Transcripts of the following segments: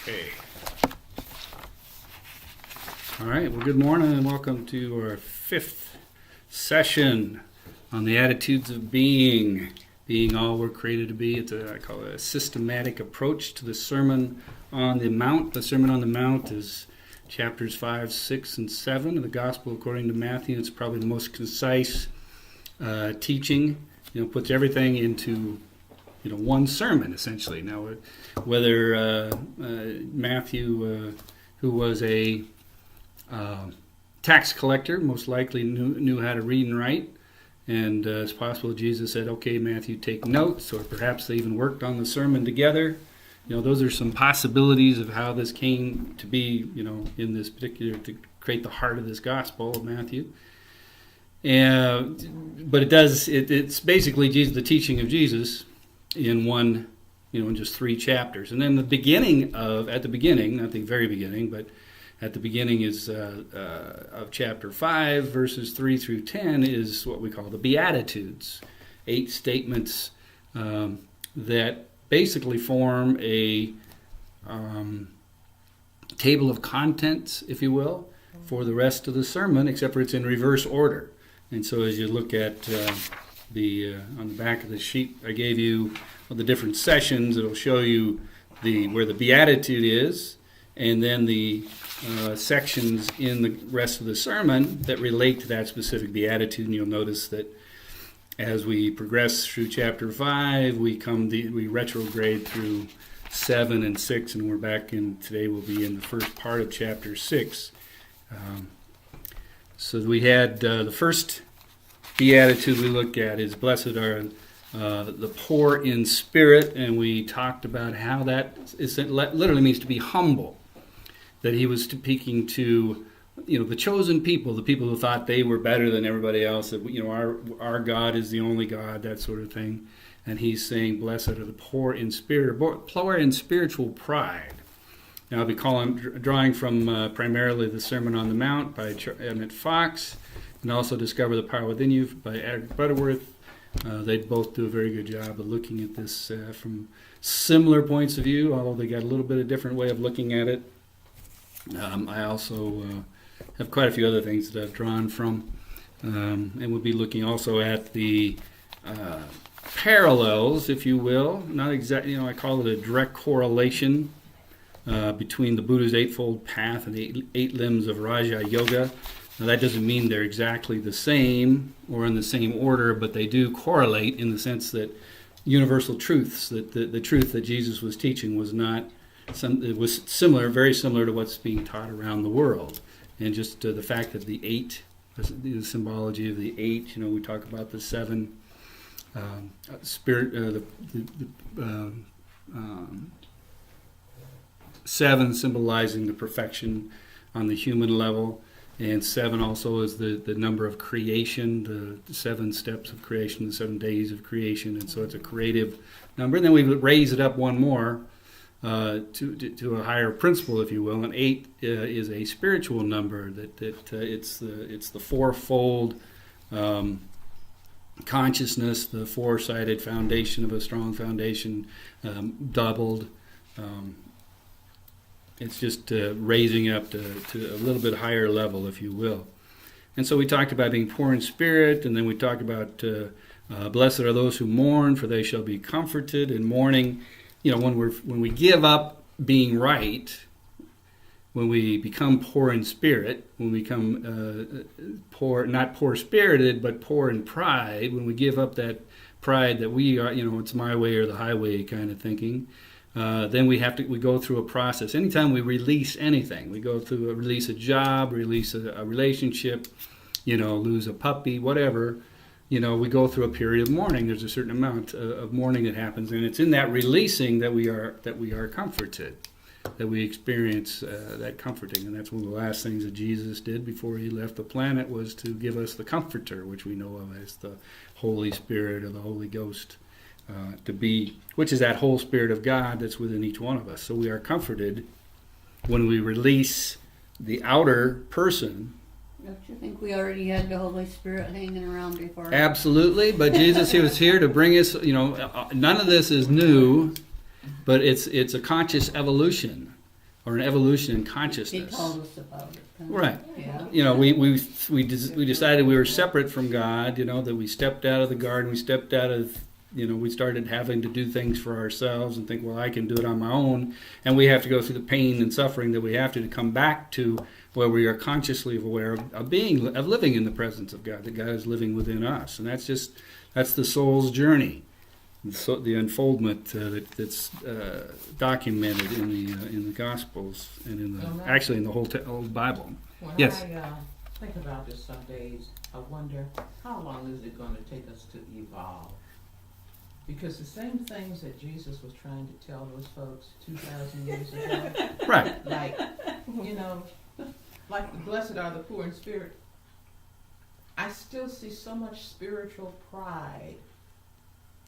Okay. All right. Well, good morning and welcome to our fifth session on the attitudes of being all we're created to be. I call it a systematic approach to the Sermon on the Mount. The Sermon on the Mount is chapters 5, 6, and 7 of the Gospel according to Matthew. It's probably the most concise teaching. Puts everything into one sermon, essentially. Now, whether Matthew, who was a tax collector, most likely knew how to read and write, and it's possible Jesus said, okay, Matthew, take notes, or perhaps they even worked on the sermon together. Those are some possibilities of how this came to be, in this particular, to create the heart of this Gospel of Matthew. But it's basically the teaching of Jesus in one, in just 3 chapters. And then at the beginning, not the very beginning, but at the beginning is of chapter 5, verses 3 through 10, is what we call the Beattitudes. 8 statements that basically form a table of contents, if you will, for the rest of the sermon, except for it's in reverse order. And so as you look at on the back of the sheet I gave you, the different sessions, it'll show you where the Beatitude is, and then the sections in the rest of the sermon that relate to that specific Beatitude. And you'll notice that as we progress through chapter 5, we retrograde through 7 and 6, and we're back in, today we'll be in the first part of chapter 6. So we had the first Beatitude we looked at is blessed are the poor in spirit, and we talked about how that literally means to be humble. That he was speaking to, the chosen people, the people who thought they were better than everybody else. That our God is the only God, that sort of thing. And he's saying, blessed are the poor in spirit, or poor in spiritual pride. Now I'll be drawing from primarily the Sermon on the Mount by Emmett Fox, and also Discover the Power Within You by Eric Butterworth. They both do a very good job of looking at this from similar points of view, although they got a little bit of different way of looking at it. I also have quite a few other things that I've drawn from, and we'll be looking also at the parallels, if you will. Not exactly, I call it a direct correlation between the Buddha's Eightfold Path and the 8 limbs of Raja Yoga. Now, that doesn't mean they're exactly the same or in the same order, but they do correlate in the sense that universal truths, that the truth that Jesus was teaching was not it was very similar to what's being taught around the world. And just the fact that the 8, the symbology of the 8, we talk about the 7 spirit, 7 symbolizing the perfection on the human level. And 7 also is the number of creation, the 7 steps of creation, the 7 days of creation. And so it's a creative number. And then we raise it up one more to a higher principle, if you will. And 8 is a spiritual number. That it's the fourfold consciousness, the four-sided foundation of a strong foundation, doubled. It's just raising up to a little bit higher level, if you will. And so we talked about being poor in spirit, and then we talked about blessed are those who mourn, for they shall be comforted. And mourning, when we give up being right, when we become poor in spirit, when we become poor, not poor-spirited, but poor in pride, when we give up that pride that we are, it's my way or the highway kind of thinking, then we go through a process. Anytime we release anything, we go through release a job, release a relationship, lose a puppy, whatever, we go through a period of mourning. There's a certain amount of mourning that happens, and it's in that releasing that we are comforted, that we experience that comforting. And that's one of the last things that Jesus did before he left the planet, was to give us the Comforter, which we know of as the Holy Spirit or the Holy Ghost. Which is that whole Spirit of God that's within each one of us. So we are comforted when we release the outer person. Don't you think we already had the Holy Spirit hanging around before? Absolutely, but Jesus, he was here to bring us, none of this is new, but it's a conscious evolution. or an evolution in He consciousness. told us about it. Right. Yeah. You know, we decided we were separate from God. You know, that we stepped out of the garden. We stepped out of, you know, we started having to do things for ourselves and think, well, I can do it on my own. And we have to go through the pain and suffering that we have to come back to where we are consciously aware of living in the presence of God, that God is living within us. And that's the soul's journey. So the unfoldment that's documented in the Gospels and actually in the whole Bible. When Yes. I think about this some days, I wonder how long is it going to take us to evolve? Because the same things that Jesus was trying to tell those folks 2,000 years ago, Right. like, you know, like the blessed are the poor in spirit, I still see so much spiritual pride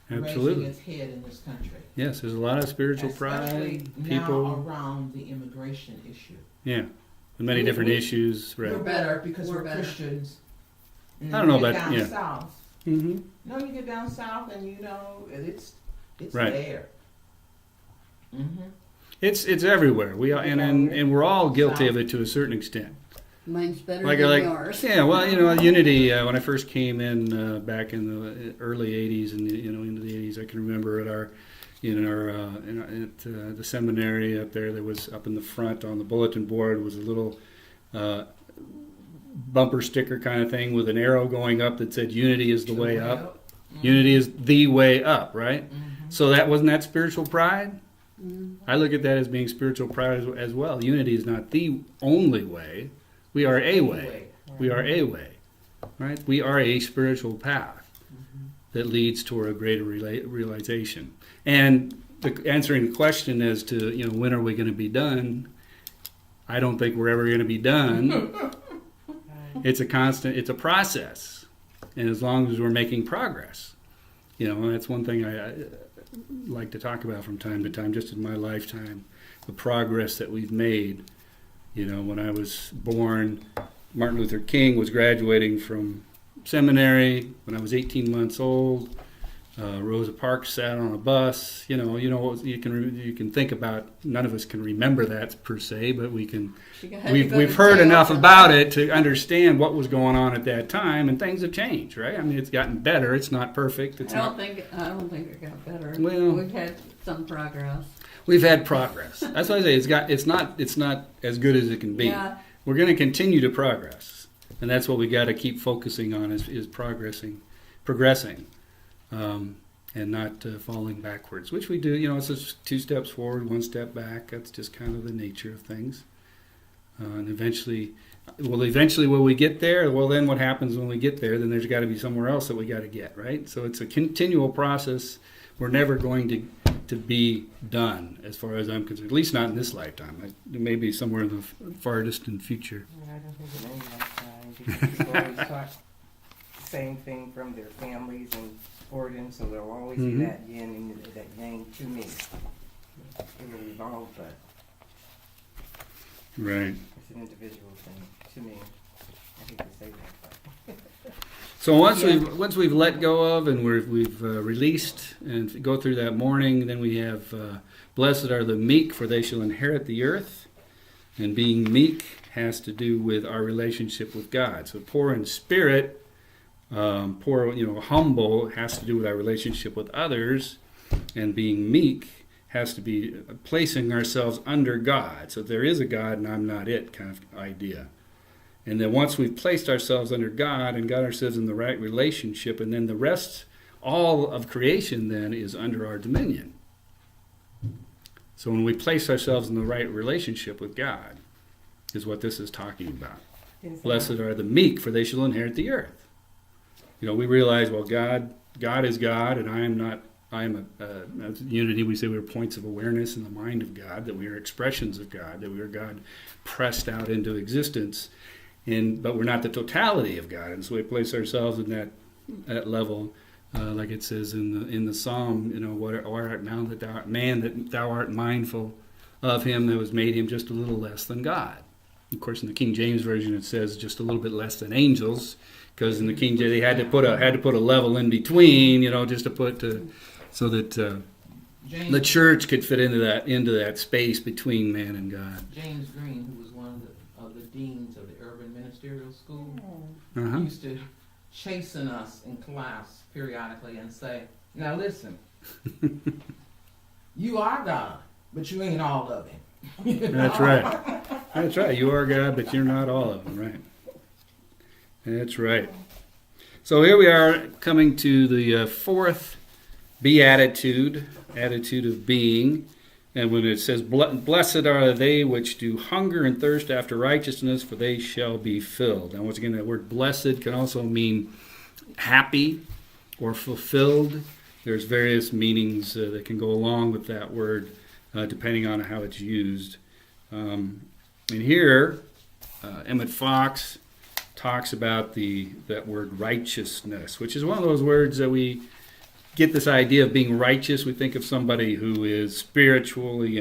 raising Absolutely. its head in this country. Yes, there's a lot of spiritual Especially pride. now People. around the immigration issue. Yeah. Many different issues. Right. We're better because We're we're better. Christians. And I don't know you get about- down yeah. south. Mm-hmm. No, you get down south and you know it's Right. there. Mm-hmm. It's everywhere. We are, and we're all guilty of it to a certain extent. Mine's better Like than yours. yeah. Well, you know, Unity. When I first came in back in the early '80s and into the '80s, I can remember at the seminary up there was up in the front on the bulletin board was a little bumper sticker kind of thing with an arrow going up that said "Unity is the way up." Mm-hmm. Unity is the way up, right? Mm-hmm. So that wasn't that spiritual pride. Mm. I look at that as being spiritual pride as well. Unity is not the only way. We are a way. We are a way, right? We are a spiritual path that leads toward a greater realization. And answering the question as to, you know, when are we going to be done, I don't think we're ever going to be done. It's a process. And as long as we're making progress, you know, and that's one thing I like to talk about from time to time, just in my lifetime, the progress that we've made. You know, when I was born, Martin Luther King was graduating from seminary. When I was 18 months old, Rosa Parks sat on a bus. You know, you can think about. None of us can remember that per se, but we can. We've heard enough about it to understand what was going on at that time, and things have changed, right? I mean, it's gotten better. It's not perfect. I don't think it got better. Well, we've had some progress. We've had progress. That's why I say it's not as good as it can be. Yeah. We're going to continue to progress, and that's what we got to keep focusing on is progressing, and not falling backwards. Which we do. You know, it's just 2 steps forward, 1 step back. That's just kind of the nature of things. And eventually, when we get there, well, then what happens when we get there? Then there's got to be somewhere else that we got to get, right? So it's a continual process. We're never going to be done, as far as I'm concerned. At least not in this lifetime. It may be somewhere in the far distant future. Yeah, I don't think in any lifetime, because people always talk the same thing from their families and origin, so there'll always be that yin and that yang to me. It will evolve, but Right. it's an individual thing to me. I hate to say that, but So once we've let go of and we've released and go through that mourning, then we have blessed are the meek, for they shall inherit the earth. And being meek has to do with our relationship with God. So poor in spirit, humble has to do with our relationship with others, and being meek has to be placing ourselves under God. So there is a God and I'm not it kind of idea. And then once we've placed ourselves under God and got ourselves in the right relationship, and then the rest, all of creation then is under our dominion. So when we place ourselves in the right relationship with God, is what this is talking about. Blessed are the meek, for they shall inherit the earth. You know, we realize, well, God is God, and I am not. I am as unity. We say we're points of awareness in the mind of God, that we are expressions of God, that we are God pressed out into existence. But we're not the totality of God, and so we place ourselves in that level, like it says in the Psalm. You know, what art now that thou art man, that thou art mindful of him that was made him just a little less than God. Of course, in the King James version, it says just a little bit less than angels, because in the King James they had to put a level in between. You know, just to put so that the church could fit into that space between man and God. James Green, who was one of the deans of the Urban Ministerial School, Uh-huh. used to chasten us in class periodically and say, "Now listen, you are God, but you ain't all of Him." That's right. That's right. You are God, but you're not all of them, right? That's right. So here we are coming to the fourth beatitude, attitude of being. And when it says, "Blessed are they which do hunger and thirst after righteousness, for they shall be filled." Now, once again, that word blessed can also mean happy or fulfilled. There's various meanings that can go along with that word, depending on how it's used. And here, Emmett Fox talks about that word righteousness, which is one of those words that we get this idea of being righteous. We think of somebody who is spiritually,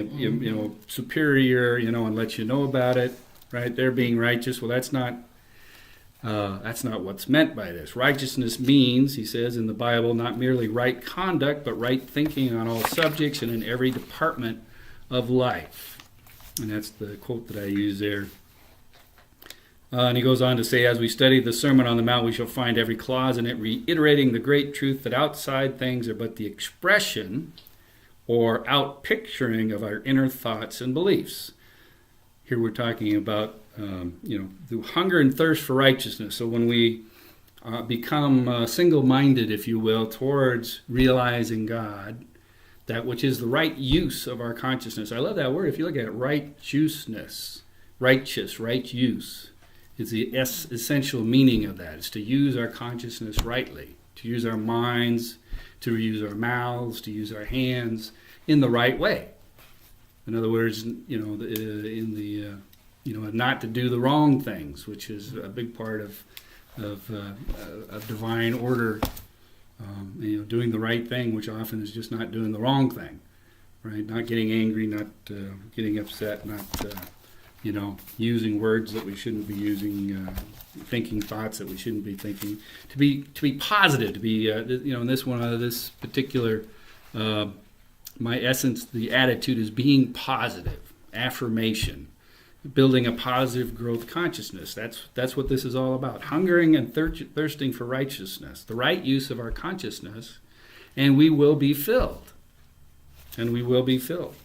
superior, and lets you know about it, right? They're being righteous. Well, that's not what's meant by this. Righteousness means, he says in the Bible, not merely right conduct, but right thinking on all subjects and in every department of life. And that's the quote that I use there. And he goes on to say, "As we study the Sermon on the Mount, we shall find every clause in it reiterating the great truth that outside things are but the expression or outpicturing of our inner thoughts and beliefs." Here we're talking about, the hunger and thirst for righteousness. So when we become single-minded, if you will, towards realizing God, that which is the right use of our consciousness. I love that word. If you look at it, righteousness, righteous, right use, is the essential meaning of that. It's to use our consciousness rightly, to use our minds, to use our mouths, to use our hands in the right way. In other words, not to do the wrong things, which is a big part of divine order. Doing the right thing, which often is just not doing the wrong thing, right? Not getting angry, not getting upset, not using words that we shouldn't be using, thinking thoughts that we shouldn't be thinking. To be positive, to be in this particular, my essence, the attitude is being positive, affirmation, building a positive growth consciousness. That's what this is all about. Hungering and thirsting for righteousness, the right use of our consciousness, and we will be filled. And we will be filled.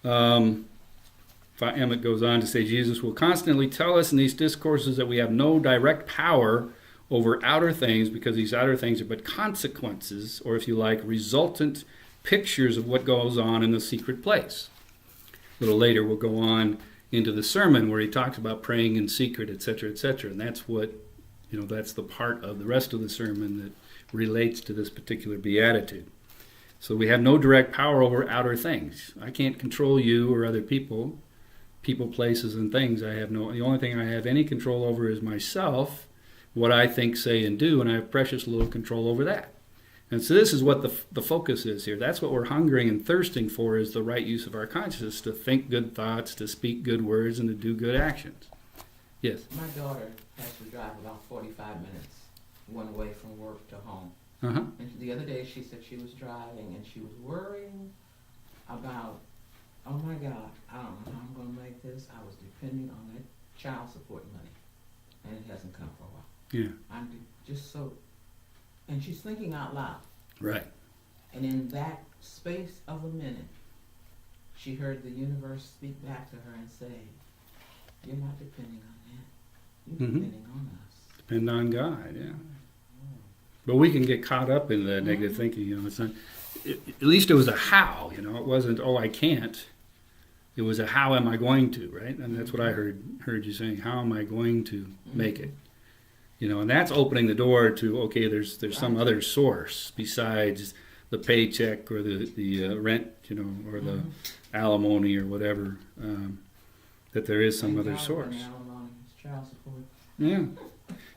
Emmett goes on to say, Jesus will constantly tell us in these discourses that we have no direct power over outer things because these outer things are but consequences, or if you like, resultant pictures of what goes on in the secret place. A little later we'll go on into the sermon where he talks about praying in secret, etc., etc. And that's what, that's the part of the rest of the sermon that relates to this particular beatitude. So we have no direct power over outer things. I can't control you or other people, places, and things. The only thing I have any control over is myself, what I think, say, and do, and I have precious little control over that. And so this is what the focus is here. That's what we're hungering and thirsting for, is the right use of our consciousness, to think good thoughts, to speak good words, and to do good actions. Yes? My daughter has to drive about 45 minutes one way from work to home. Uh-huh. And the other day she said she was driving and she was worrying about, oh my God, I don't know how I'm going to make this. I was depending on that child support money, and it hasn't come for a while. Yeah. I'm just so, and she's thinking out loud. Right. And in that space of a minute, she heard the universe speak back to her and say, you're not depending on that. You're depending on us. Depend on God, yeah. But we can get caught up in the negative thinking, it's not, at least it was a how, it wasn't, oh, I can't. It was a how am I going to, right? And that's what I heard you saying, how am I going to make it? And that's opening the door to, okay, there's some other source besides the paycheck or the rent, or the alimony or whatever, that there is some other source. Child support. Yeah.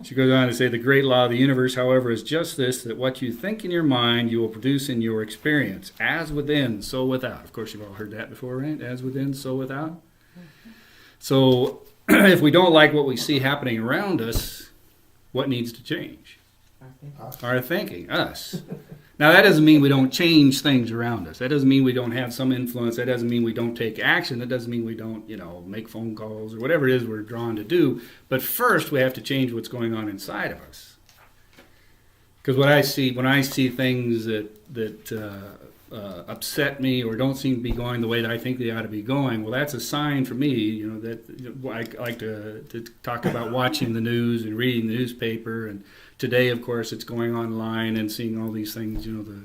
She goes on to say, the great law of the universe, however, is just this, that what you think in your mind, you will produce in your experience. As within, so without. Of course, you've all heard that before, right? As within, so without. So if we don't like what we see happening around us, what needs to change? Our thinking. Our thinking, us. Now, that doesn't mean we don't change things around us. That doesn't mean we don't have some influence. That doesn't mean we don't take action. That doesn't mean we don't, make phone calls or whatever it is we're drawn to do. But first, we have to change what's going on inside of us. Because when I see things that upset me or don't seem to be going the way that I think they ought to be going, well, that's a sign for me, that I like to talk about watching the news and reading the newspaper. And today, of course, it's going online and seeing all these things, the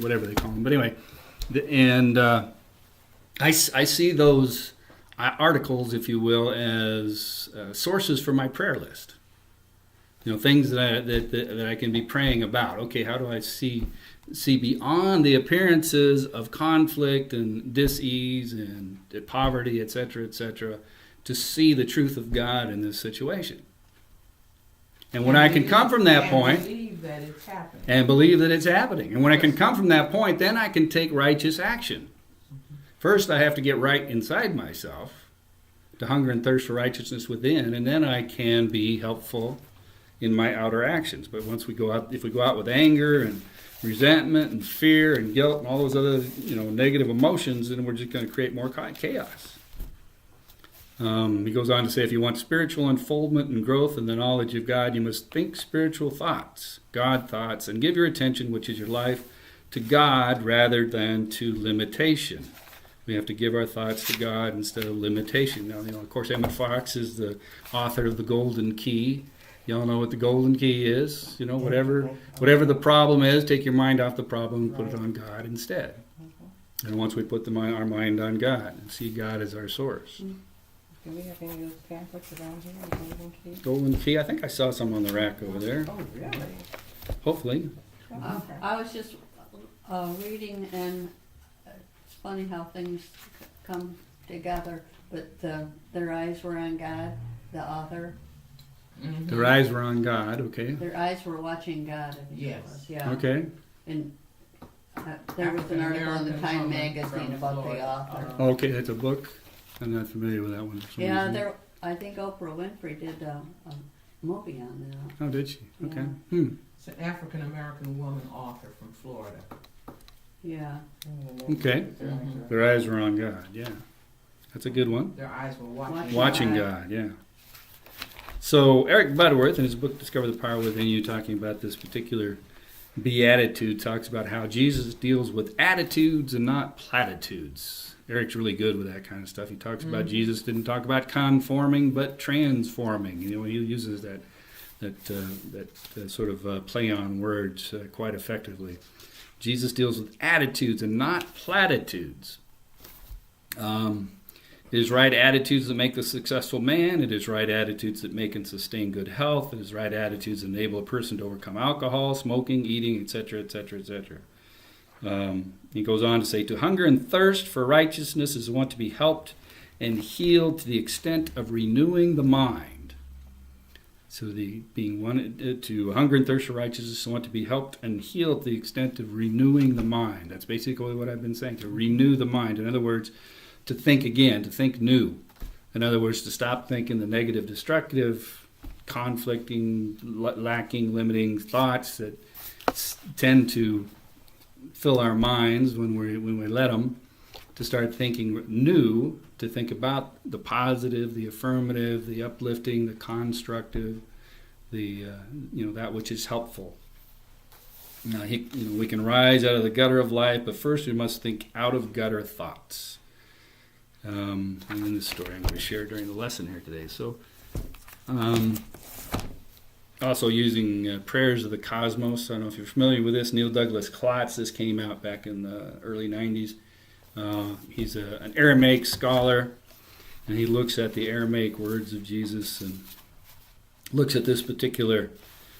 whatever they call them. But anyway, I see those articles, if you will, as sources for my prayer list. Things that I can be praying about. Okay, how do I see beyond the appearances of conflict and dis-ease and poverty, etc., to see the truth of God in this situation? And when I can come from that point, believe that it's happening. And believe that it's happening. And when I can come from that point, then I can take righteous action. First, I have to get right inside myself, to hunger and thirst for righteousness within, and then I can be helpful in my outer actions. But if we go out with anger and resentment and fear and guilt and all those other negative emotions, then we're just going to create more chaos. He goes on to say, if you want spiritual unfoldment and growth in the knowledge of God, you must think spiritual thoughts, God thoughts, and give your attention, which is your life, to God rather than to limitation. We have to give our thoughts to God instead of limitation. Now, of course, Emmett Fox is the author of The Golden Key. Y'all know what the golden key is. Whatever the problem is, take your mind off the problem and put it on God instead. And once we put our mind on God and see God as our source. Do we have any of those pamphlets around here, the Golden Key? Golden Key, I think I saw some on the rack over there. Oh, really? Hopefully. I was just reading, and it's funny how things come together, but their eyes were on God, the author. Mm-hmm. Their eyes were on God, okay. Their eyes were watching God, I think Yes. it was. Yeah. Okay. And there was an article in the Time magazine about the author. Okay, that's a book. I'm not familiar with that one. For some Yeah, reason. I think Oprah Winfrey did a movie on that. Oh, did she? Okay. Yeah. It's an African-American woman author from Florida. Yeah. Okay. Mhm. Their eyes were on God, yeah. That's a good one. Their eyes were watching. Watching God, yeah. So Eric Butterworth, in his book Discover the Power Within You, talking about this particular beatitude, talks about how Jesus deals with attitudes and not platitudes. Eric's really good with that kind of stuff. He talks about Jesus didn't talk about conforming, but transforming. He uses that sort of play on words quite effectively. Jesus deals with attitudes and not platitudes. It is right attitudes that make the successful man. It is right attitudes that make and sustain good health. It is right attitudes that enable a person to overcome alcohol, smoking, eating, etc., etc., etc. He goes on to say, to hunger and thirst for righteousness is to want to be helped and healed to the extent of renewing the mind. So to hunger and thirst for righteousness is to want to be helped and healed to the extent of renewing the mind. That's basically what I've been saying, to renew the mind. In other words, to think again, to think new. In other words, to stop thinking the negative, destructive, conflicting, lacking, limiting thoughts that tend to fill our minds when we let them, to start thinking new, to think about the positive, the affirmative, the uplifting, the constructive, the that which is helpful. Now, we can rise out of the gutter of life, but first we must think out of gutter thoughts. And in this story I'm going to share during the lesson here today. So, also using Prayers of the Cosmos. I don't know if you're familiar with this. Neil Douglas Klotz. This came out back in the early 90s. He's an Aramaic scholar, and he looks at the Aramaic words of Jesus and looks at this particular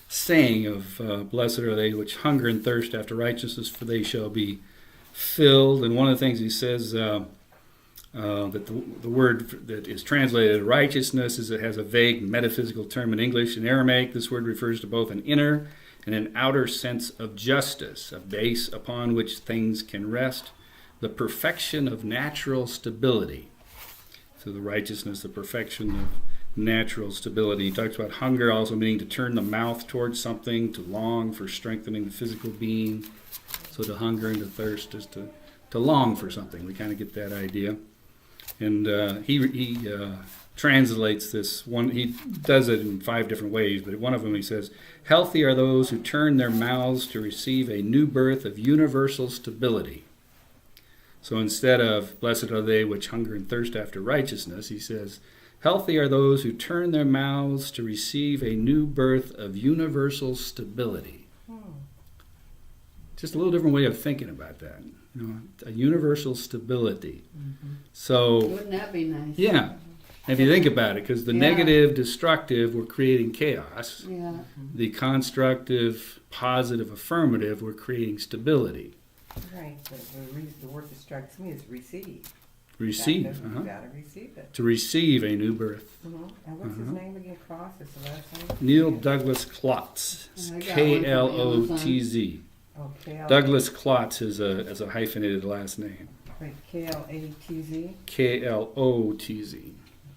saying of blessed are they which hunger and thirst after righteousness, for they shall be filled. And one of the things he says that the word that is translated righteousness is it has a vague metaphysical term in English. In Aramaic, this word refers to both an inner and an outer sense of justice, a base upon which things can rest, the perfection of natural stability. So the righteousness, the perfection of natural stability. He talks about hunger also meaning to turn the mouth towards something, to long for strengthening the physical being. So to hunger and to thirst is to long for something. We kind of get that idea. And he translates this one. He does it in 5 different ways, but one of them he says, "Healthy are those who turn their mouths to receive a new birth of universal stability." So instead of "Blessed are they which hunger and thirst after righteousness," he says, "Healthy are those who turn their mouths to receive a new birth of universal stability." Just a little different way of thinking about that. You know, a universal stability. So, Wouldn't that be nice? yeah, if you think about it, because the Yeah. negative, destructive, we're creating chaos. Yeah. The constructive, positive, affirmative, we're creating stability. Right, but the word that strikes me is receive. Receive. You gotta receive it. To receive a new birth. And what's his name again? Cross is the last name? Neil Douglas Klotz. I got one from Klotz. Oh, Douglas Klotz is a hyphenated last name. Wait, K-L-A-T-Z? Klotz.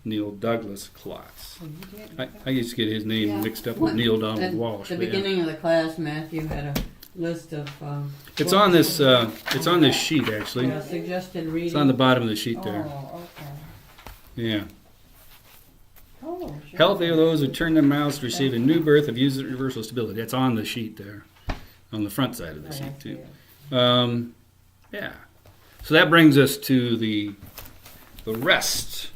Neil Douglas Klotz. Oh, you did? I used to get his name Yeah. mixed up with Neil Donald At Walsh. the but yeah. beginning of the class, Matthew had a list of. It's on this. It's on this sheet actually. Suggested reading. It's on the bottom of the sheet there. Oh, okay. Yeah. Oh, sure. Healthy are those who turn their mouths to receive a new birth of universal stability. That's on the sheet there, on the front side of the sheet too. Yeah. So that brings us to the rest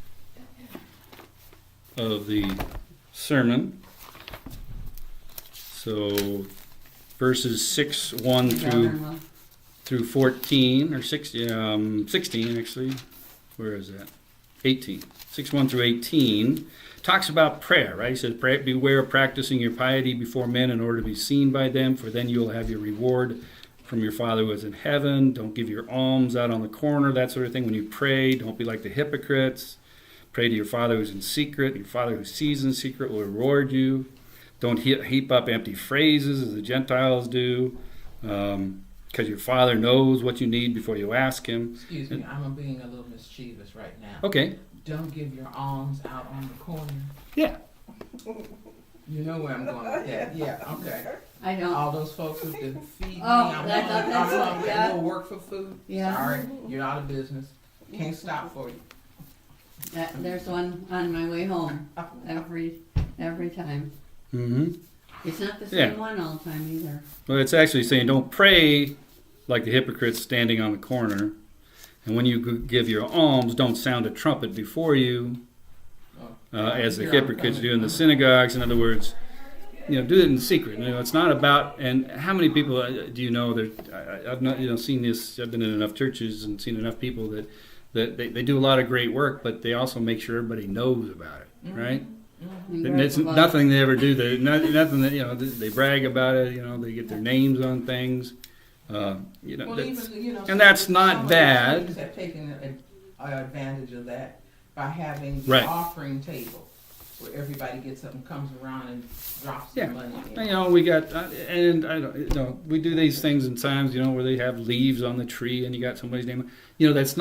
of the sermon. So verses 6:1 through 14, or 16 actually. Where is that? 18. 6:1 through 18 talks about prayer, right? He says, "Beware of practicing your piety before men in order to be seen by them, for then you will have your reward from your Father who is in heaven. Don't give your alms out on the corner," that sort of thing. When you pray, don't be like the hypocrites. Pray to your Father who's in secret. Your Father who sees in secret will reward you. Don't heap up empty phrases as the Gentiles do, because your Father knows what you need before you ask Him. Excuse me, I'm being a little mischievous right now. Okay. Don't give your alms out on the corner. Yeah. You know where I'm going with that. Yeah, okay. I don't. All those folks who can feed me, Oh, I'm that's going yeah. to go work for food. Yeah. Sorry, you're out of business. Can't stop for you. There's one on my way home every time. Mm-hmm. It's not the Yeah. same one all the time either. Well, it's actually saying don't pray like the hypocrites standing on the corner. And when you give your alms, don't sound a trumpet before you, as the hypocrites do in the synagogues. In other words, do it in secret. It's not about. And how many people do you know that I've not seen this? I've been in enough churches and seen enough people that they do a lot of great work, but they also make sure everybody knows about it, right? And it's nothing they ever do. Nothing that they brag about it. They get their names on things. Well, and that's not bad. Churches have taken advantage of that by having the Right. offering table, where everybody gets up and comes around and drops the money in. We got, and I don't, we do these things in times, where they have leaves on the tree and you got somebody's name. That's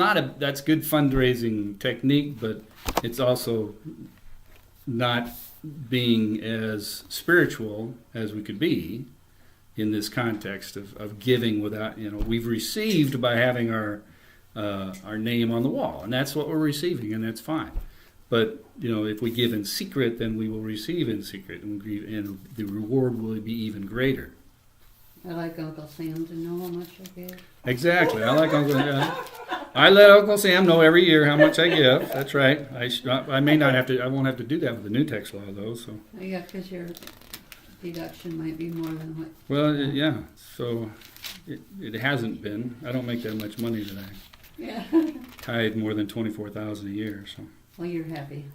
good fundraising technique, but it's also not being as spiritual as we could be in this context of giving without, we've received by having our name on the wall, and that's what we're receiving, and that's fine. But if we give in secret, then we will receive in secret, and the reward will be even greater. I like Uncle Sam to know how much I give. Exactly. I like Uncle Sam. I let Uncle Sam know every year how much I give. That's right. I may not have to. I won't have to do that with the new tax law, though. So. Yeah, because your deduction might be more than what. Well, yeah. So it hasn't been. I don't make that much money that I Yeah. tithe more than $24,000 a year. So. Well, you're happy.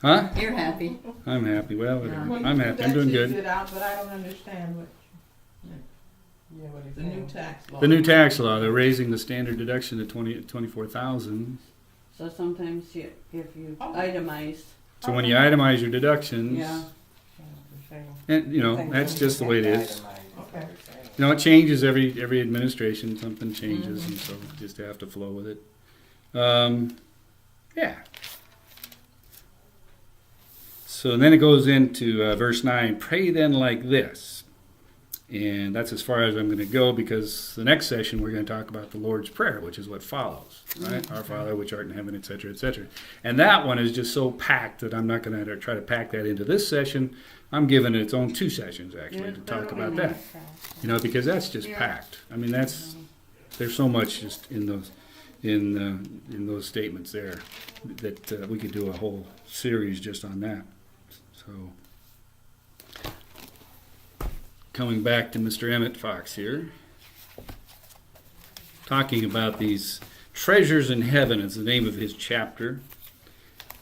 Huh? You're happy. I'm happy. Well, whatever. Well, I'm happy. I'm doing good. It out, but I don't understand what what the new tax law. The new tax law. They're raising the standard deduction to $24,000. So sometimes if you itemize. So when you itemize your deductions, Yeah. and that's just the way it is. Okay. It changes every administration. Something changes, and so you just have to flow with it. Yeah. So then it goes into verse 9, pray then like this. And that's as far as I'm going to go, because the next session we're going to talk about the Lord's Prayer, which is what follows, right? Our Father, which art in heaven, etc., etc. And that one is just so packed that I'm not going to try to pack that into this session. I'm giving it its own 2 sessions, actually, to talk about that. You know, because that's just packed. I mean, there's so much just in those statements there that we could do a whole series just on that. So, coming back to Mr. Emmett Fox here, talking about these treasures in heaven is the name of his chapter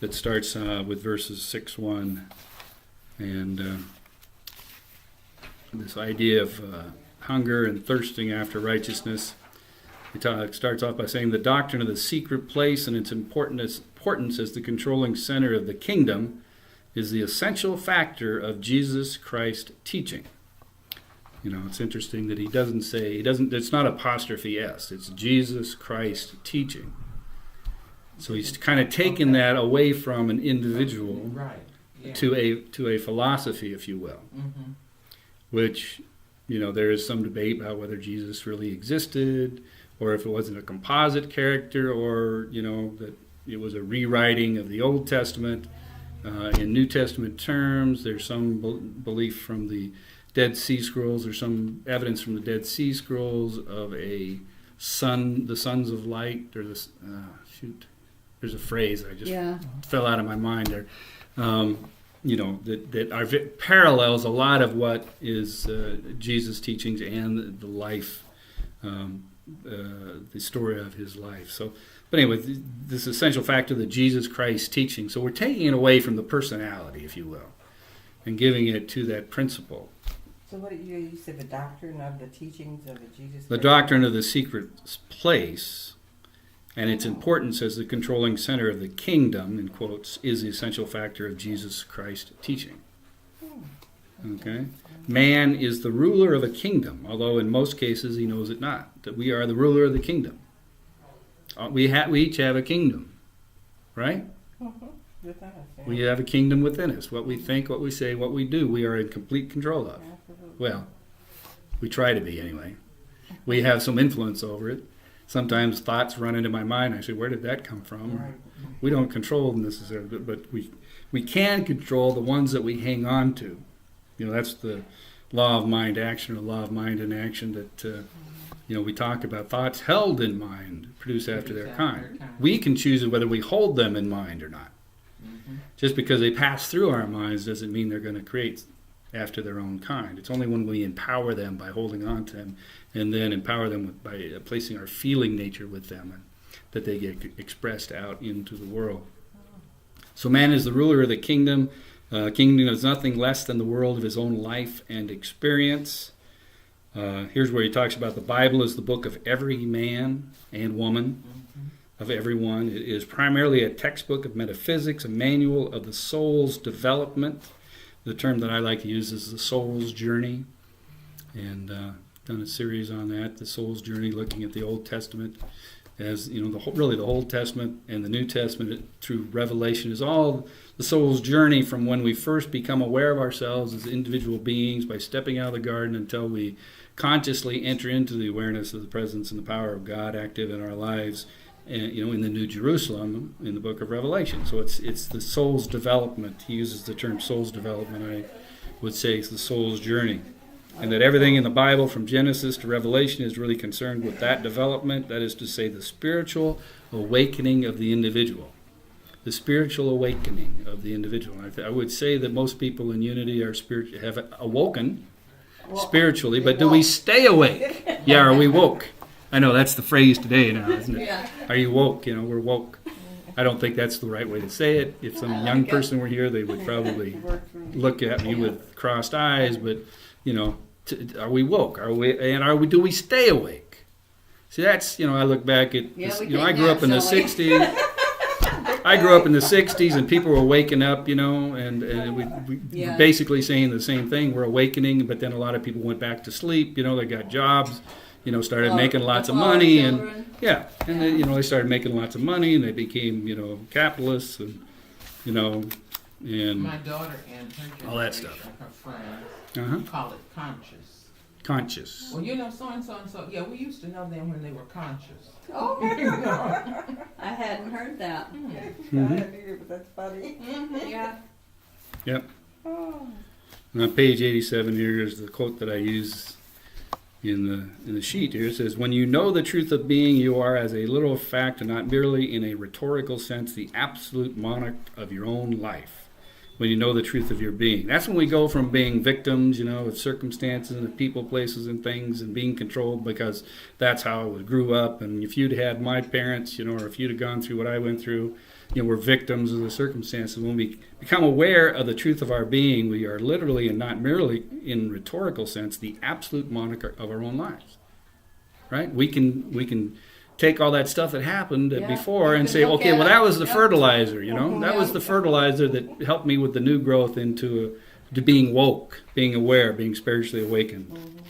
that starts with verses 6:1, and this idea of hunger and thirsting after righteousness. It starts off by saying the doctrine of the secret place and its importance as the controlling center of the kingdom is the essential factor of Jesus Christ teaching. You know, it's interesting that it's not apostrophe S, it's Jesus Christ teaching. So he's kind of taken that away from an individual to a philosophy, if you will, which, you know, there is some debate about whether Jesus really existed, or if it wasn't a composite character, or, you know, that it was a rewriting of the Old Testament in New Testament terms. There's some belief from the Dead Sea Scrolls, or some evidence from the Dead Sea Scrolls of the sons of light. There's a phrase I just fell out of my mind there. You know, that parallels a lot of what is Jesus' teachings and the life, the story of his life. So, but anyway, this essential factor, the Jesus Christ teaching. So we're taking it away from the personality, if you will, and giving it to that principle. So what did you said, the doctrine of the teachings of the Jesus? The doctrine of the secret place and its importance as the controlling center of the kingdom, in quotes, is the essential factor of Jesus Christ teaching. Okay? Man is the ruler of a kingdom, although in most cases he knows it not, that we are the ruler of the kingdom. We each have a kingdom, right? Within us, yeah. We have a kingdom within us. What we think, what we say, what we do, we are in complete control of. Absolutely. Well, we try to be anyway. We have some influence over it. Sometimes thoughts run into my mind. I say, where did that come from? Right. We don't control them necessarily, but we can control the ones that we hang on to. You know, that's the law of mind action, or law of mind in action that, you know, we talk about. Thoughts held in mind produce after their kind. We can choose whether we hold them in mind or not. Just because they pass through our minds doesn't mean they're going to create after their own kind. It's only when we empower them by holding on to them, and then empower them by placing our feeling nature with them, that they get expressed out into the world. So man is the ruler of the kingdom. Kingdom is nothing less than the world of his own life and experience. Here's where he talks about the Bible is the book of every man and woman, of everyone. It is primarily a textbook of metaphysics, a manual of the soul's development. The term that I like to use is the soul's journey, and done a series on that, the soul's journey, looking at the Old Testament as, you know, the Old Testament and the New Testament through Revelation is all the soul's journey from when we first become aware of ourselves as individual beings by stepping out of the garden until we consciously enter into the awareness of the presence and the power of God active in our lives, you know, in the New Jerusalem in the book of Revelation. So it's the soul's development. He uses the term soul's development. I would say it's the soul's journey. And that everything in the Bible from Genesis to Revelation is really concerned with that development. That is to say, the spiritual awakening of the individual. The spiritual awakening of the individual. I would say that most people in unity are have awoken spiritually, but do we stay awake? Yeah, are we woke? I know that's the phrase today now, isn't it? Yeah. Are you woke? You know, we're woke. I don't think that's the right way to say it. If some young person were here, they would probably look at me with crossed eyes. But, you know, are we woke? Do we stay awake? See, that's, you know, I look back at, I grew up in the 60s. I grew up in the 60s, and people were waking up, you know, and we basically saying the same thing. We're awakening, but then a lot of people went back to sleep. You know, they got jobs, you know, started making lots of money, and they, you know, they started making lots of money, and they became, you know, capitalists, and, you know, and My daughter and her generation, all that stuff. her friends, uh-huh. call it conscious. Conscious. Well, you know, so and so and so. Yeah, we used to know them when they were conscious. Oh, I hadn't heard that. Mm-hmm. I didn't either, but that's funny. Yeah. Yep. Oh. And on page 87 here is the quote that I use in the sheet here. It says, "When you know the truth of being, you are as a literal fact and not merely in a rhetorical sense the absolute monarch of your own life. When you know the truth of your being." That's when we go from being victims, of circumstances and of people, places, and things, and being controlled because that's how I grew up. And if you'd had my parents, or if you'd have gone through what I went through, we're victims of the circumstances. When we become aware of the truth of our being, we are literally and not merely in rhetorical sense the absolute monarch of our own lives. Right? We can take all that stuff that happened before and say, okay, well, that was the fertilizer, that was the fertilizer that helped me with the new growth to being woke, being aware, being spiritually awakened.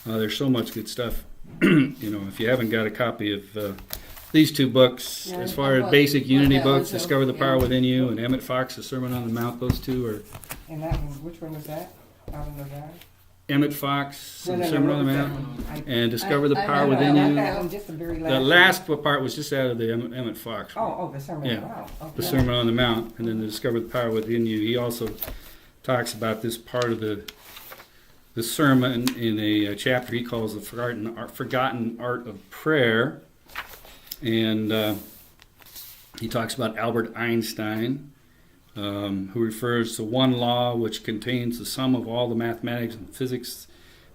There's so much good stuff. If you haven't got a copy of these two books, as far as basic unity books, Discover the Power Within You, and Emmett Fox's Sermon on the Mount, those two are... And that one, which one was that? Out in the valley? Emmett Fox, No, Sermon on the that Mount, one? and Discover the I Power have Within that. You. That one, just the very last. The last part was just out of the Emmett Fox. Oh, the Sermon on the Yeah. Mount. Okay. The Sermon on the Mount, and then the Discover the Power Within You. He also talks about this part of the sermon in a chapter he calls the Forgotten Art of Prayer. And he talks about Albert Einstein, who refers to one law which contains the sum of all the mathematics and physics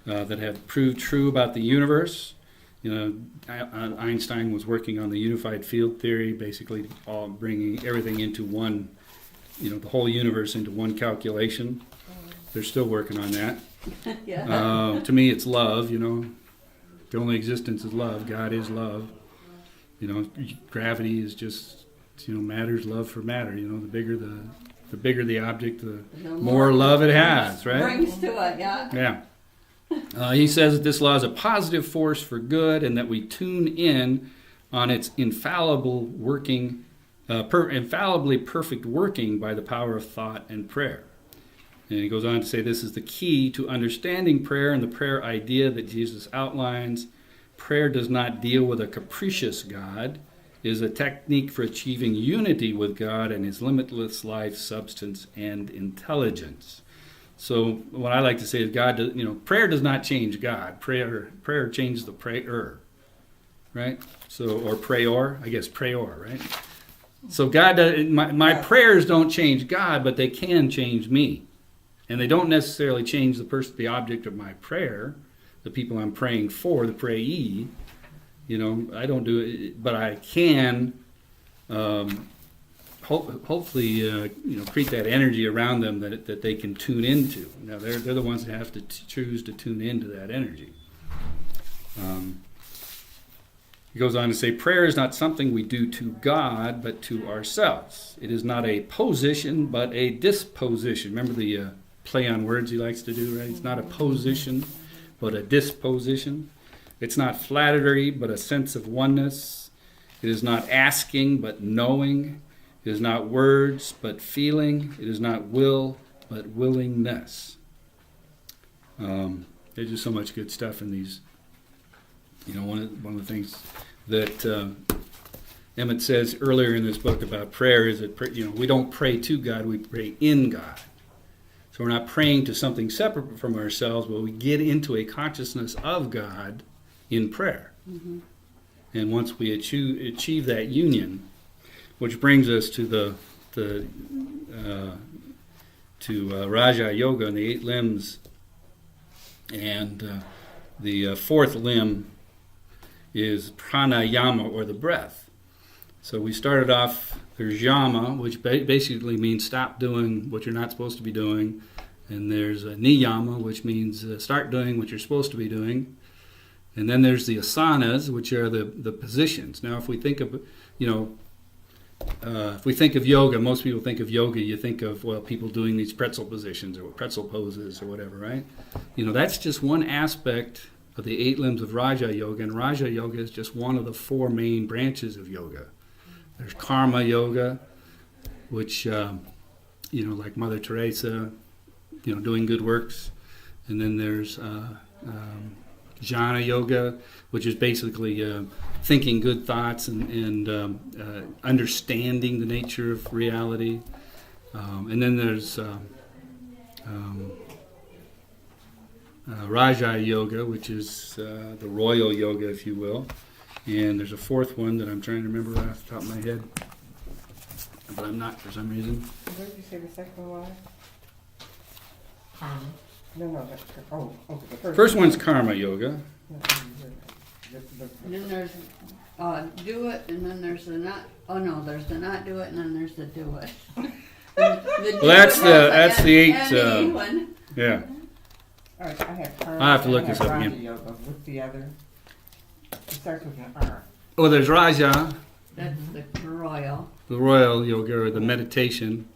that have proved true about the universe. Einstein was working on the unified field theory, basically all bringing everything into one, the whole universe into one calculation. They're still working on that. Yeah. To me, it's love. The only existence is love. God is love. Gravity is just matter's love for matter. The bigger the object, the more love it has, right? Brings to it, yeah. Yeah. He says that this law is a positive force for good, and that we tune in on its infallibly perfect working by the power of thought and prayer. And he goes on to say this is the key to understanding prayer and the prayer idea that Jesus outlines. Prayer does not deal with a capricious God. It is a technique for achieving unity with God and His limitless life, substance, and intelligence. So what I like to say is prayer does not change God. Prayer changes the prayer, right? So, or prayer, I guess prayer, right? So my prayers don't change God, but they can change me. And they don't necessarily change the object of my prayer, the people I'm praying for, the prayee. I don't do it, but I can hopefully create that energy around them that they can tune into. Now they're the ones that have to choose to tune into that energy. He goes on to say, prayer is not something we do to God, but to ourselves. It is not a position, but a disposition. Remember the play on words he likes to do, right? It's not a position, but a disposition. It's not flattery, but a sense of oneness. It is not asking, but knowing. It is not words, but feeling. It is not will, but willingness. There's just so much good stuff in these. One of the things that Emmett says earlier in this book about prayer is that we don't pray to God, we pray in God. So we're not praying to something separate from ourselves, but we get into a consciousness of God in prayer. Mm-hmm. And once we achieve that union, which brings us to Raja Yoga and the 8 limbs, and the fourth limb is pranayama, or the breath. So we started off, there's yama, which basically means stop doing what you're not supposed to be doing. And there's niyama, which means start doing what you're supposed to be doing. And then there's the asanas, which are the positions. Now, if we think of, if we think of yoga, most people think of yoga, you think of, people doing these pretzel positions or pretzel poses or whatever, right? That's just one aspect of the 8 limbs of Raja Yoga, and Raja Yoga is just one of the 4 main branches of yoga. There's Karma Yoga, which like Mother Teresa, doing good works. And then there's jhana yoga, which is basically thinking good thoughts and understanding the nature of reality. And then there's Raja Yoga, which is the royal yoga, if you will. And there's a fourth one that I'm trying to remember right off the top of my head, but I'm not for some reason. What did you say the second one was? Karma. No, that's, oh, okay, the First one's Karma Yoga. And then there's do it, and then there's the not. Oh no, there's the not do it, and then there's the do it. Well, that's the 8. One. Yeah. All right, I have karma. I'll have to look I have this up Raja again. Yoga. What's the other? It starts with an R. Well, there's Raja, That's the royal. the royal yoga, or the meditation.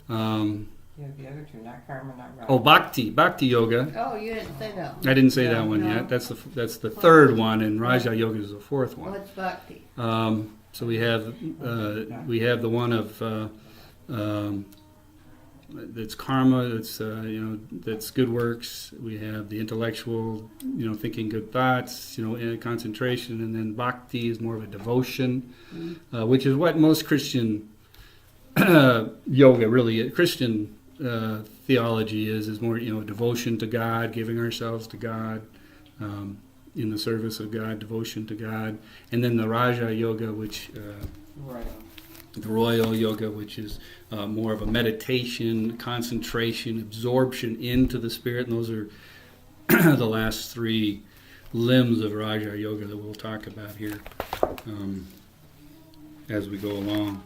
Yeah, the other two, not karma, not Raja. Bhakti Yoga. Oh, you didn't say that one. I didn't say that one No. yet. That's the third one, and Raja Yoga is the fourth one. What's bhakti? So we have the one of that's karma. That's that's good works. We have the intellectual, thinking good thoughts, concentration, and then bhakti is more of a devotion, which is what most Christian yoga really, Christian theology is more, devotion to God, giving ourselves to God, in the service of God, devotion to God, and then the Raja Yoga, which Right. the Royal Yoga, which is more of a meditation, concentration, absorption into the Spirit, and those are the last 3 limbs of Raja Yoga that we'll talk about here as we go along.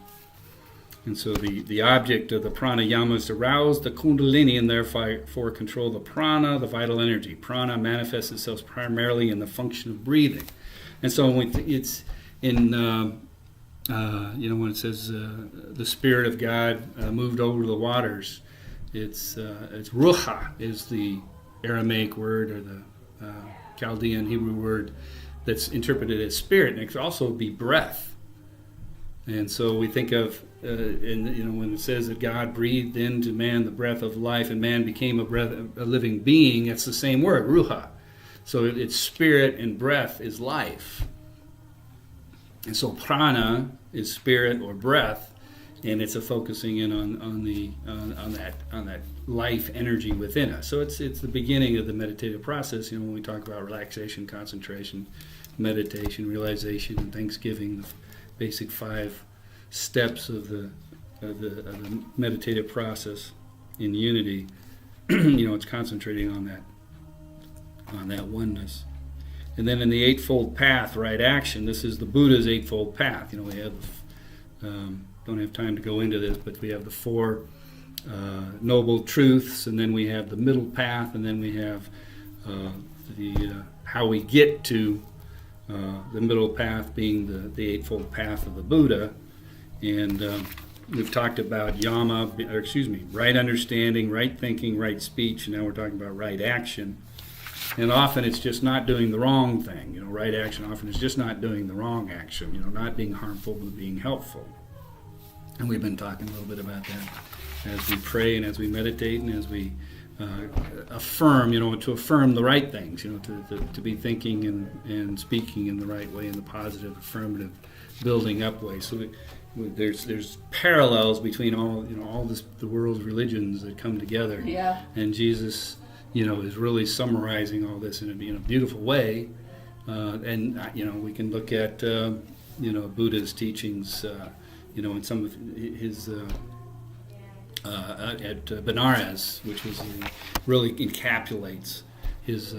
And so the object of the pranayama is to rouse the kundalini and therefore control the prana, the vital energy. Prana manifests itself primarily in the function of breathing. And so when it's in, when it says the Spirit of God moved over the waters, it's ruha is the Aramaic word, or the Chaldean Hebrew word that's interpreted as spirit, and it could also be breath. And so we think of, when it says that God breathed into man the breath of life, and man became a living being, it's the same word, ruha. So it's spirit, and breath is life. And so prana is spirit or breath, and it's a focusing in on that life energy within us. So it's the beginning of the meditative process. When we talk about relaxation, concentration, meditation, realization, and thanksgiving, the basic 5 steps of the meditative process in unity. It's concentrating on that oneness. And then in the Eightfold Path, right action, this is the Buddha's Eightfold Path. We have, don't have time to go into this, but we have the 4 noble truths, and then we have the middle path, and then we have how we get to the middle path being the Eightfold Path of the Buddha. And we've talked about right understanding, right thinking, right speech, and now we're talking about right action. And often it's just not doing the wrong thing. Right action often is just not doing the wrong action, not being harmful but being helpful. And we've been talking a little bit about that as we pray and as we meditate and as we affirm, to affirm the right things, to be thinking and speaking in the right way, in the positive, affirmative, building up way. So there's parallels between all the world's religions that come together. Yeah. And Jesus, is really summarizing all this in a beautiful way. And we can look at Buddha's teachings, in some of his at Benares, which was really encapsulates his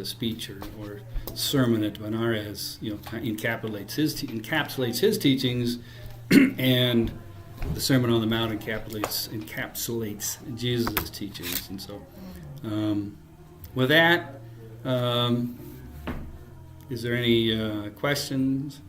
speech or sermon at Benares. Encapsulates his teachings, and the Sermon on the Mount encapsulates Jesus' teachings. And so, with that, is there any questions?